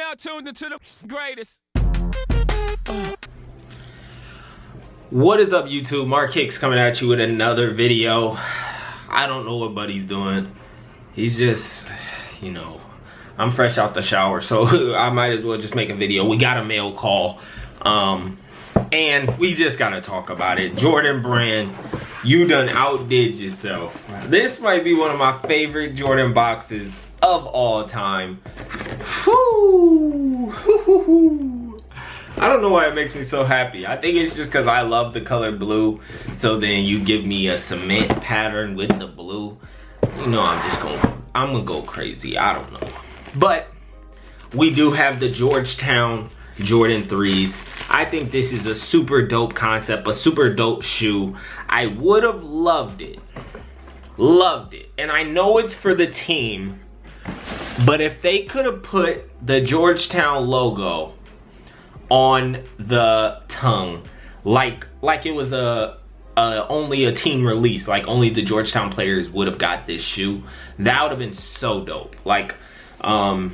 now tuned into the greatest. What is up, YouTube? Mark Hicks coming at you with another video. I don't know what Buddy's doing. He's just, you know, I'm fresh out the shower, so I might as well just make a video. We got a mail call, and we just gotta talk about it. Jordan Brand, you done outdid yourself. This might be one of my favorite Jordan boxes of all time. Whew. I don't know why it makes me so happy. I think it's just because I love the color blue. So then you give me a cement pattern with the blue. You know, I'm gonna go crazy. I don't know. But we do have the Georgetown Jordan 3s. I think this is a super dope concept, a super dope shoe. I would have loved it. Loved it. And I know it's for the team. But if they could have put the Georgetown logo on the tongue, like it was only a team release, like only the Georgetown players would have got this shoe, that would have been so dope. Like, I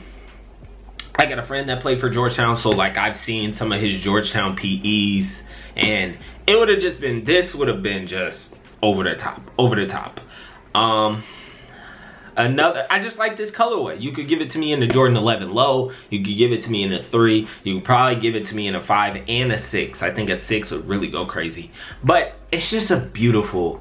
got a friend that played for Georgetown, so like I've seen some of his Georgetown PEs, and it would have just been, this would have been just over the top. I just like this colorway. You could give it to me in the Jordan 11 low. You could give it to me in a 3. You could probably give it to me in a 5 and a 6. I think a 6 would really go crazy. But it's just a beautiful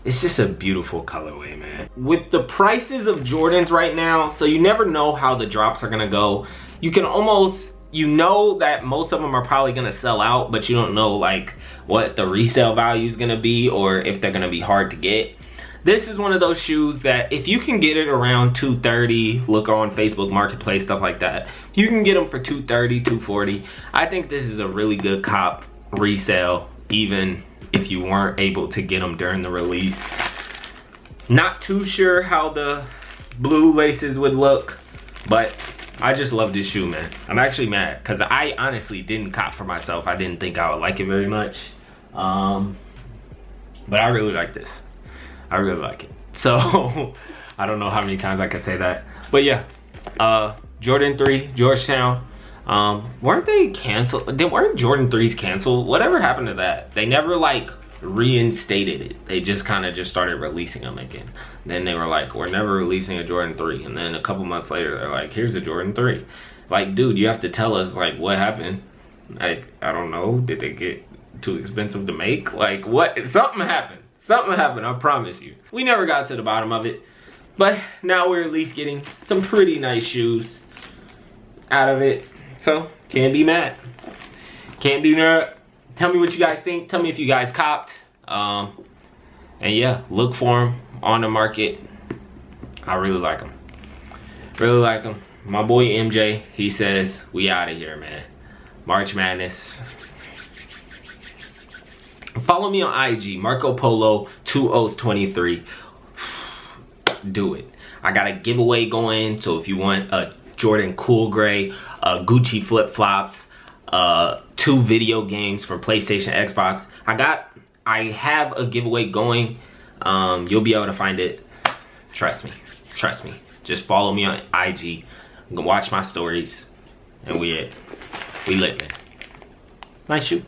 colorway, man. With the prices of Jordans right now, so you never know how the drops are gonna go. You can almost, you know that most of them are probably gonna sell out, but you don't know like what the resale value is gonna be or if they're gonna be hard to get. This is one of those shoes that if you can get it around $230, look on Facebook Marketplace, stuff like that, you can get them for $230, $240. I think this is a really good cop resale, even if you weren't able to get them during the release. Not too sure how the blue laces would look, but I just love this shoe, man. I'm actually mad because I honestly didn't cop for myself. I didn't think I would like it very much, but I really like this. I really like it. So I don't know how many times I can say that, but yeah, Jordan 3 Georgetown. Weren't they canceled? Weren't Jordan 3s canceled? Whatever happened to that? They never like reinstated it. They just kind of just started releasing them again. Then they were like, we're never releasing a Jordan 3, and then a couple months later they're like, here's a Jordan 3. Like, dude, you have to tell us like what happened. Like, I don't know, did they get too expensive to make? Like, what? Something happened. Something happened, I promise you. We never got to the bottom of it, but now we're at least getting some pretty nice shoes out of it. So, can't be mad. Can't be mad. Tell me what you guys think. Tell me if you guys copped. And yeah, look for them on the market. I really like them. Really like them. My boy MJ, he says, we out of here, man. March Madness. Follow me on IG, Marco Polo 2023. Do it. I got a giveaway going, so if you want a Jordan Cool Gray, Gucci flip-flops, 2 video games from PlayStation, Xbox, I have a giveaway going. You'll be able to find it. Trust me. Just follow me on IG, watch my stories, and we lit, man. Nice shoe.